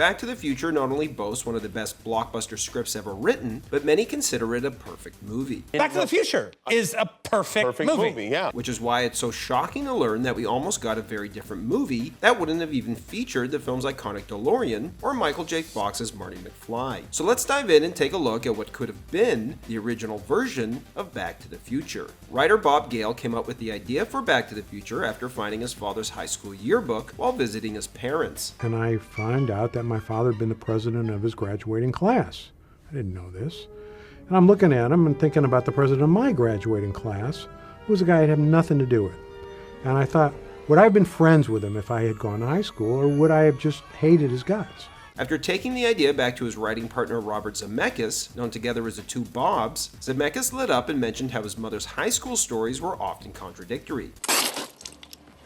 Back to the Future not only boasts one of the best blockbuster scripts ever written, but many consider it a perfect movie. Back to the Future is a perfect movie. Yeah. Which is why it's so shocking to learn that we almost got a very different movie that wouldn't have even featured the film's iconic DeLorean or Michael J. Fox's Marty McFly. So let's dive in and take a look at what could have been the original version of Back to the Future. Writer Bob Gale came up with the idea for Back to the Future after finding his father's high school yearbook while visiting his parents. And I find out that my father had been the president of his graduating class. I didn't know this. And I'm looking at him and thinking about the president of my graduating class, who was a guy I'd have nothing to do with. And I thought, would I have been friends with him if I had gone to high school, or would I have just hated his guts? After taking the idea back to his writing partner Robert Zemeckis, known together as the two Bobs, Zemeckis lit up and mentioned how his mother's high school stories were often contradictory.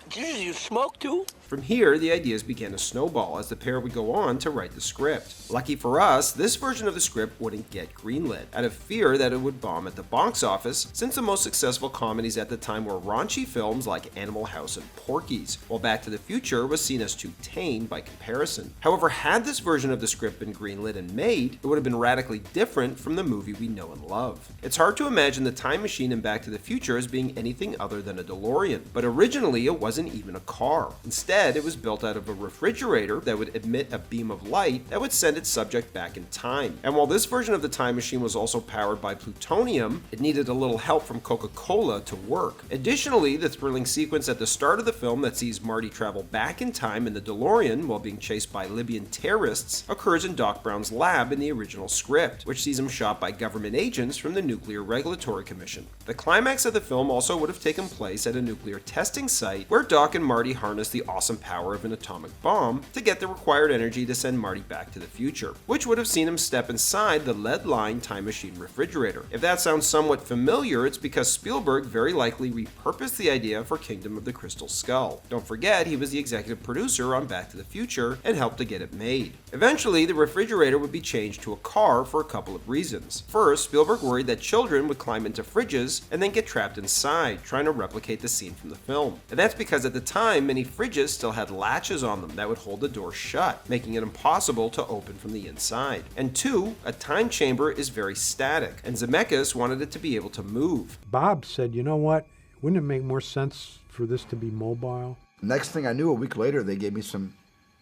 Jesus, you smoke too? From here, the ideas began to snowball as the pair would go on to write the script. Lucky for us, this version of the script wouldn't get greenlit, out of fear that it would bomb at the box office, since the most successful comedies at the time were raunchy films like Animal House and Porky's, while Back to the Future was seen as too tame by comparison. However, had this version of the script been greenlit and made, it would have been radically different from the movie we know and love. It's hard to imagine the time machine in Back to the Future as being anything other than a DeLorean, but originally it wasn't even a car. Instead, it was built out of a refrigerator that would emit a beam of light that would send its subject back in time. And while this version of the time machine was also powered by plutonium, it needed a little help from Coca-Cola to work. Additionally, the thrilling sequence at the start of the film that sees Marty travel back in time in the DeLorean while being chased by Libyan terrorists occurs in Doc Brown's lab in the original script, which sees him shot by government agents from the Nuclear Regulatory Commission. The climax of the film also would have taken place at a nuclear testing site where Doc and Marty harness the awesome power of an atomic bomb to get the required energy to send Marty back to the future, which would have seen him step inside the lead-lined time machine refrigerator. If that sounds somewhat familiar, it's because Spielberg very likely repurposed the idea for Kingdom of the Crystal Skull. Don't forget, he was the executive producer on Back to the Future and helped to get it made. Eventually, the refrigerator would be changed to a car for a couple of reasons. First, Spielberg worried that children would climb into fridges and then get trapped inside, trying to replicate the scene from the film. And that's because at the time, many fridges still had latches on them that would hold the door shut, making it impossible to open from the inside. And two, a time chamber is very static, and Zemeckis wanted it to be able to move. Bob said, you know what, wouldn't it make more sense for this to be mobile? Next thing I knew, a week later, they gave me some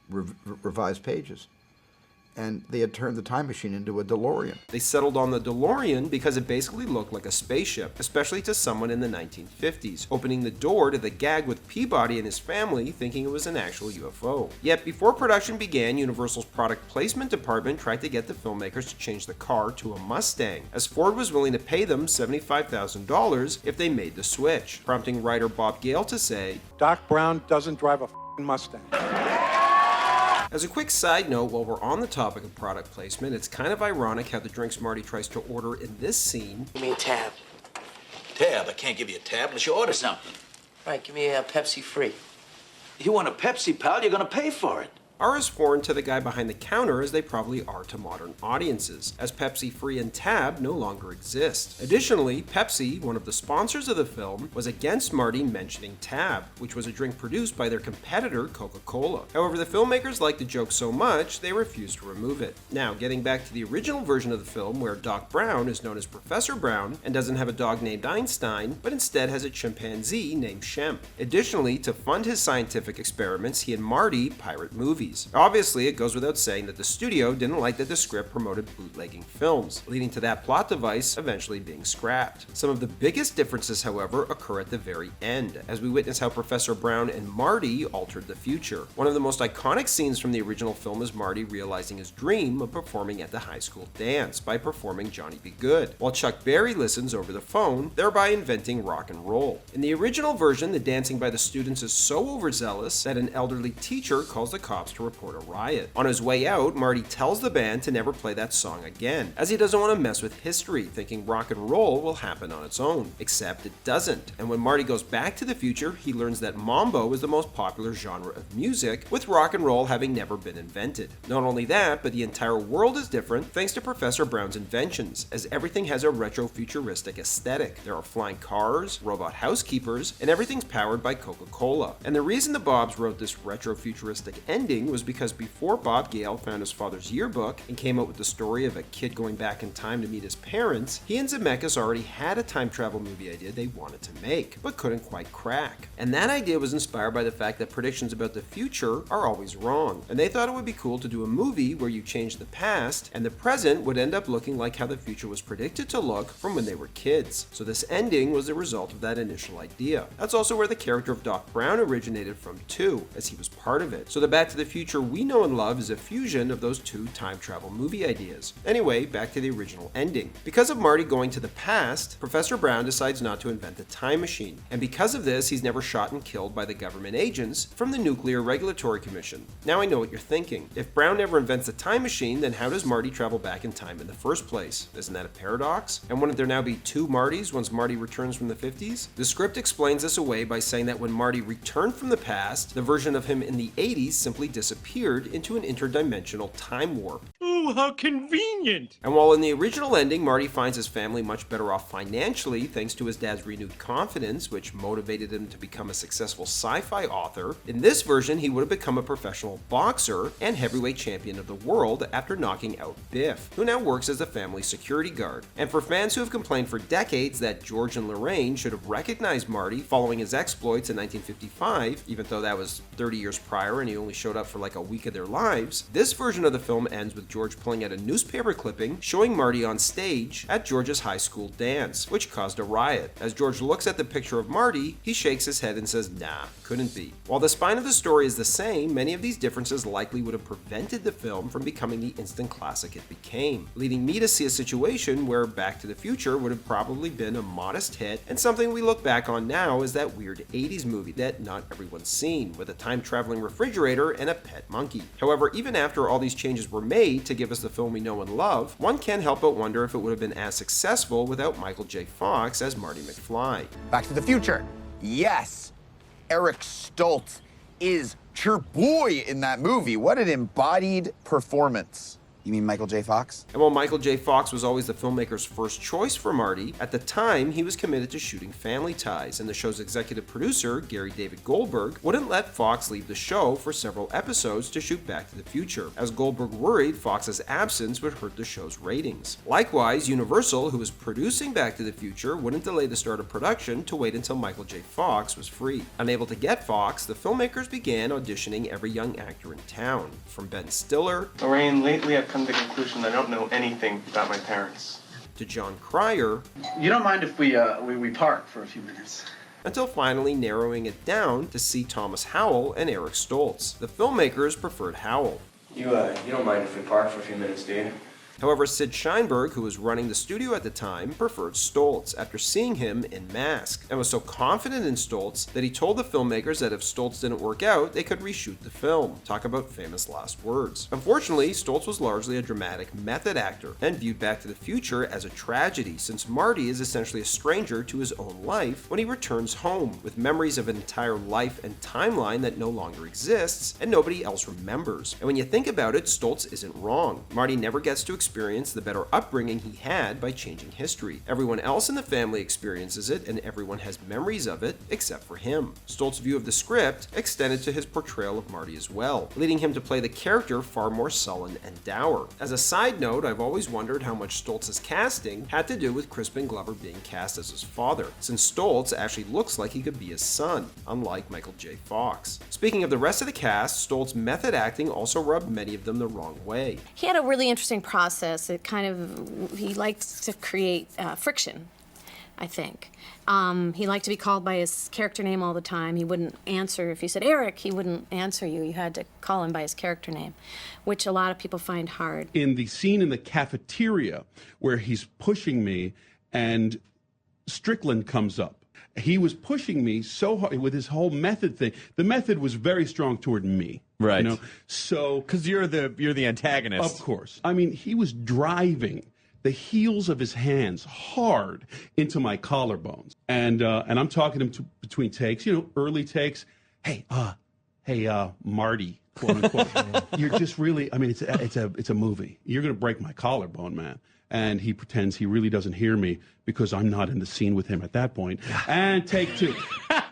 revised pages. And they had turned the time machine into a DeLorean. They settled on the DeLorean because it basically looked like a spaceship, especially to someone in the 1950s, opening the door to the gag with Peabody and his family thinking it was an actual UFO. Yet before production began, Universal's product placement department tried to get the filmmakers to change the car to a Mustang, as Ford was willing to pay them $75,000 if they made the switch, prompting writer Bob Gale to say, Doc Brown doesn't drive a Mustang. As a quick side note, while we're on the topic of product placement, it's kind of ironic how the drinks Marty tries to order in this scene. Give me a tab. Tab? I can't give you a tab unless you order something. Right, give me a Pepsi free. You want a Pepsi, pal? You're gonna pay for it. Are as foreign to the guy behind the counter as they probably are to modern audiences, as Pepsi Free and Tab no longer exist. Additionally, Pepsi, one of the sponsors of the film, was against Marty mentioning Tab, which was a drink produced by their competitor Coca-Cola. However, the filmmakers liked the joke so much, they refused to remove it. Now, getting back to the original version of the film, where Doc Brown is known as Professor Brown and doesn't have a dog named Einstein, but instead has a chimpanzee named Shem. Additionally, to fund his scientific experiments, he and Marty pirate movies. Obviously, it goes without saying that the studio didn't like that the script promoted bootlegging films, leading to that plot device eventually being scrapped. Some of the biggest differences, however, occur at the very end, as we witness how Professor Brown and Marty altered the future. One of the most iconic scenes from the original film is Marty realizing his dream of performing at the high school dance by performing Johnny Be Good, while Chuck Berry listens over the phone, thereby inventing rock and roll. In the original version, the dancing by the students is so overzealous that an elderly teacher calls the cops to report a riot. On his way out, Marty tells the band to never play that song again, as he doesn't want to mess with history, thinking rock and roll will happen on its own. Except it doesn't. And when Marty goes back to the future, he learns that mambo is the most popular genre of music, with rock and roll having never been invented. Not only that, but the entire world is different thanks to Professor Brown's inventions, as everything has a retro-futuristic aesthetic. There are flying cars, robot housekeepers, and everything's powered by Coca-Cola. And the reason the Bobs wrote this retro-futuristic ending ending was because before Bob Gale found his father's yearbook and came up with the story of a kid going back in time to meet his parents, he and Zemeckis already had a time travel movie idea they wanted to make, but couldn't quite crack. And that idea was inspired by the fact that predictions about the future are always wrong, and they thought it would be cool to do a movie where you change the past, and the present would end up looking like how the future was predicted to look from when they were kids. So this ending was the result of that initial idea. That's also where the character of Doc Brown originated from too, as he was part of it. So the Back to the Future we know and love is a fusion of those two time travel movie ideas. Anyway, back to the original ending. Because of Marty going to the past, Professor Brown decides not to invent the time machine, and because of this, he's never shot and killed by the government agents from the Nuclear Regulatory Commission. Now I know what you're thinking. If Brown never invents a time machine, then how does Marty travel back in time in the first place? Isn't that a paradox? And wouldn't there now be two Martys once Marty returns from the 50s? The script explains this away by saying that when Marty returned from the past, the version of him in the 80s simply disappeared into an interdimensional time warp. Oh, how convenient! And while in the original ending, Marty finds his family much better off financially thanks to his dad's renewed confidence, which motivated him to become a successful sci-fi author, in this version he would have become a professional boxer and heavyweight champion of the world after knocking out Biff, who now works as a family security guard. And for fans who have complained for decades that George and Lorraine should have recognized Marty following his exploits in 1955, even though that was 30 years prior and he only showed up for like a week of their lives, this version of the film ends with George pulling out a newspaper clipping showing Marty on stage at George's high school dance, which caused a riot. As George looks at the picture of Marty, he shakes his head and says, nah, couldn't be. While the spine of the story is the same, many of these differences likely would have prevented the film from becoming the instant classic it became, leading me to see a situation where Back to the Future would have probably been a modest hit, and something we look back on now is that weird 80s movie that not everyone's seen, with a time-traveling refrigerator and a pet monkey. However, even after all these changes were made to give us the film we know and love, one can't help but wonder if it would have been as successful without Michael J. Fox as Marty McFly. Back to the Future. Yes, Eric Stoltz is your boy in that movie. What an embodied performance. You mean Michael J. Fox? And while Michael J. Fox was always the filmmaker's first choice for Marty, at the time he was committed to shooting Family Ties, and the show's executive producer, Gary David Goldberg, wouldn't let Fox leave the show for several episodes to shoot Back to the Future, as Goldberg worried Fox's absence would hurt the show's ratings. Likewise, Universal, who was producing Back to the Future, wouldn't delay the start of production to wait until Michael J. Fox was free. Unable to get Fox, the filmmakers began auditioning every young actor in town, from Ben Stiller, Lorraine, lately I've come to the conclusion that I don't know anything about my parents. to John Cryer. You don't mind if we park for a few minutes? Until finally narrowing it down to C. Thomas Howell and Eric Stoltz. The filmmakers preferred Howell. You don't mind if we park for a few minutes, do you? However, Sid Sheinberg, who was running the studio at the time, preferred Stoltz after seeing him in Mask, and was so confident in Stoltz that he told the filmmakers that if Stoltz didn't work out, they could reshoot the film. Talk about famous last words. Unfortunately, Stoltz was largely a dramatic method actor, and viewed Back to the Future as a tragedy, since Marty is essentially a stranger to his own life when he returns home, with memories of an entire life and timeline that no longer exists, and nobody else remembers. And when you think about it, Stoltz isn't wrong. Marty never gets to experience the better upbringing he had by changing history. Everyone else in the family experiences it, and everyone has memories of it, except for him. Stoltz's view of the script extended to his portrayal of Marty as well, leading him to play the character far more sullen and dour. As a side note, I've always wondered how much Stoltz's casting had to do with Crispin Glover being cast as his father, since Stoltz actually looks like he could be his son, unlike Michael J. Fox. Speaking of the rest of the cast, Stoltz's method acting also rubbed many of them the wrong way. He had a really interesting process. It kind of, he liked to create friction, I think. He liked to be called by his character name all the time. He wouldn't answer. If you said Eric, he wouldn't answer you. You had to call him by his character name, which a lot of people find hard. In the scene in the cafeteria where he's pushing me and Strickland comes up, he was pushing me so hard with his whole method thing. The method was very strong toward me. Right. You know? So, because you're the antagonist. Of course. I mean, he was driving the heels of his hands hard into my collarbones. And I'm talking to him between takes, early takes. Hey, Marty, quote unquote. You're just really, I mean, it's a movie. You're going to break my collarbone, man. And he pretends he really doesn't hear me because I'm not in the scene with him at that point. And take two.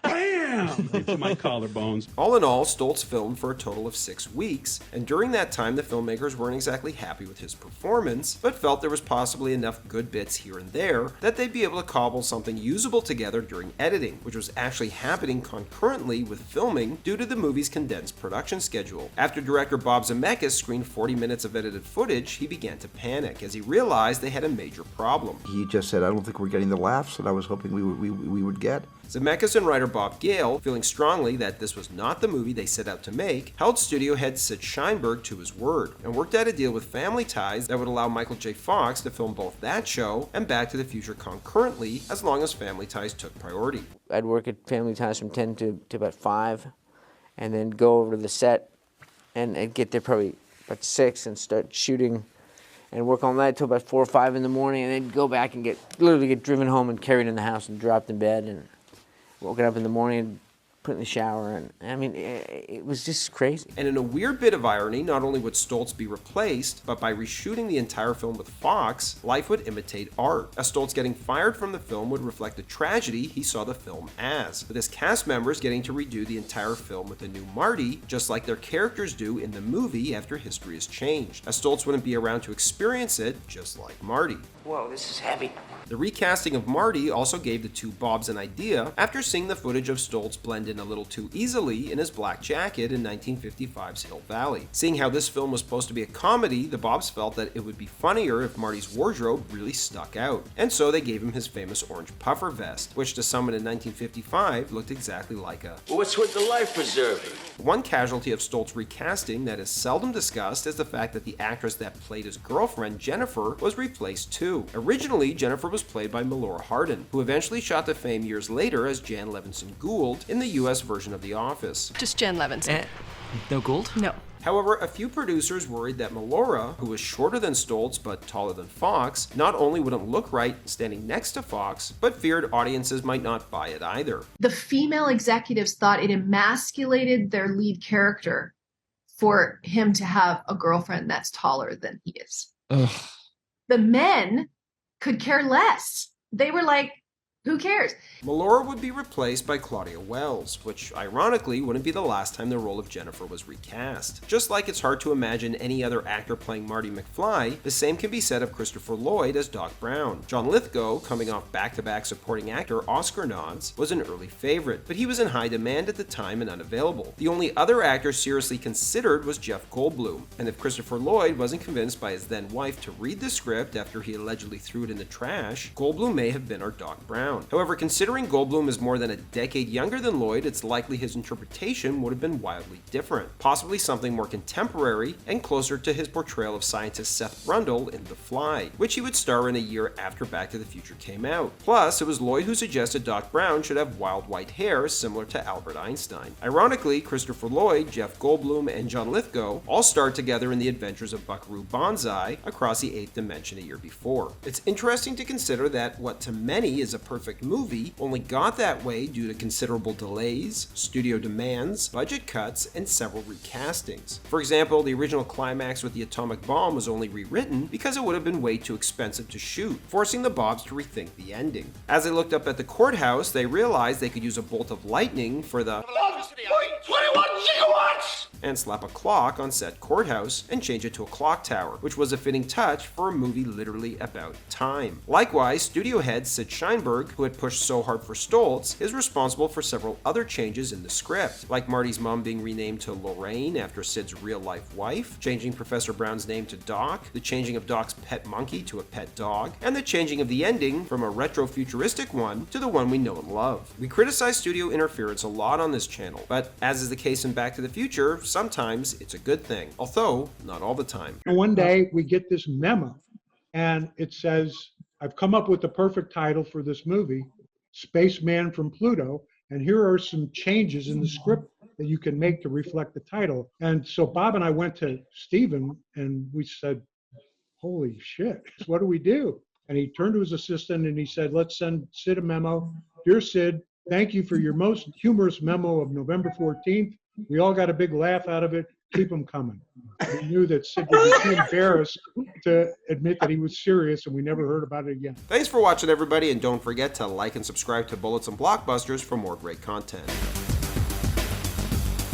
Bam! bam, into my collarbones. All in all, Stoltz filmed for a total of 6 weeks, and during that time the filmmakers weren't exactly happy with his performance, but felt there was possibly enough good bits here and there that they'd be able to cobble something usable together during editing, which was actually happening concurrently with filming due to the movie's condensed production schedule. After director Bob Zemeckis screened 40 minutes of edited footage, he began to panic as he realized they had a major problem. He just said, I don't think we're getting the laughs that I was hoping we would get. Zemeckis and writer Bob Gale, feeling strongly that this was not the movie they set out to make, held studio head Sid Sheinberg to his word, and worked out a deal with Family Ties that would allow Michael J. Fox to film both that show and Back to the Future concurrently, as long as Family Ties took priority. I'd work at Family Ties from 10 to about 5, and then go over to the set, and I'd get there probably about 6 and start shooting and work all night till about 4 or 5 in the morning, and then go back and literally get driven home and carried in the house and dropped in bed and woken up in the morning, put in the shower, and I mean, it was just crazy. And in a weird bit of irony, not only would Stoltz be replaced, but by reshooting the entire film with Fox, life would imitate art. As Stoltz getting fired from the film would reflect the tragedy he saw the film as, with his cast members getting to redo the entire film with a new Marty, just like their characters do in the movie after history has changed, as Stoltz wouldn't be around to experience it, just like Marty. Whoa, this is heavy. The recasting of Marty also gave the two Bobs an idea after seeing the footage of Stoltz blend in a little too easily in his black jacket in 1955's Hill Valley. Seeing how this film was supposed to be a comedy, the Bobs felt that it would be funnier if Marty's wardrobe really stuck out, and so they gave him his famous orange puffer vest, which to someone in 1955 looked exactly like a... What's with the life preserver? One casualty of Stoltz recasting that is seldom discussed is the fact that the actress that played his girlfriend, Jennifer, was replaced too. Originally, Jennifer was played by Melora Hardin, who eventually shot to fame years later as Jan Levinson Gould in the US version of The Office. Just Jan Levinson. No Gould? No. However, a few producers worried that Melora, who was shorter than Stoltz but taller than Fox, not only wouldn't look right standing next to Fox, but feared audiences might not buy it either. The female executives thought it emasculated their lead character for him to have a girlfriend that's taller than he is. Ugh. The men could care less. They were like, who cares? Melora would be replaced by Claudia Wells, which ironically wouldn't be the last time the role of Jennifer was recast. Just like it's hard to imagine any other actor playing Marty McFly, the same can be said of Christopher Lloyd as Doc Brown. John Lithgow, coming off back-to-back supporting actor Oscar nods, was an early favorite, but he was in high demand at the time and unavailable. The only other actor seriously considered was Jeff Goldblum, and if Christopher Lloyd wasn't convinced by his then wife to read the script after he allegedly threw it in the trash, Goldblum may have been our Doc Brown. However, considering Goldblum is more than a decade younger than Lloyd, it's likely his interpretation would have been wildly different, possibly something more contemporary and closer to his portrayal of scientist Seth Brundle in The Fly, which he would star in a year after Back to the Future came out. Plus, it was Lloyd who suggested Doc Brown should have wild white hair similar to Albert Einstein. Ironically, Christopher Lloyd, Jeff Goldblum, and John Lithgow all starred together in The Adventures of Buckaroo Banzai across the 8th dimension a year before. It's interesting to consider that what to many is a perfect movie only got that way due to considerable delays, studio demands, budget cuts, and several recastings. For example, the original climax with the atomic bomb was only rewritten because it would have been way too expensive to shoot, forcing the Bobs to rethink the ending. As they looked up at the courthouse, they realized they could use a bolt of lightning for the 21 gigawatts! and slap a clock on said courthouse and change it to a clock tower, which was a fitting touch for a movie literally about time. Likewise, studio head Sid Sheinberg, who had pushed so hard for Stoltz, is responsible for several other changes in the script, like Marty's mom being renamed to Lorraine after Sid's real-life wife, changing Professor Brown's name to Doc, the changing of Doc's pet monkey to a pet dog, and the changing of the ending from a retro-futuristic one to the one we know and love. We criticize studio interference a lot on this channel, but as is the case in Back to the Future, sometimes it's a good thing, although not all the time. And one day we get this memo and it says, I've come up with the perfect title for this movie, Spaceman from Pluto, and here are some changes in the script that you can make to reflect the title. And so Bob and I went to Steven and we said, holy shit, what do we do? And he turned to his assistant and he said, let's send Sid a memo. Dear Sid, thank you for your most humorous memo of November 14th. We all got a big laugh out of it. Keep them coming. We knew that Sid would be too embarrassed to admit that he was serious, and we never heard about it again. Thanks for watching, everybody, and don't forget to like and subscribe to Bullets and Blockbusters for more great content.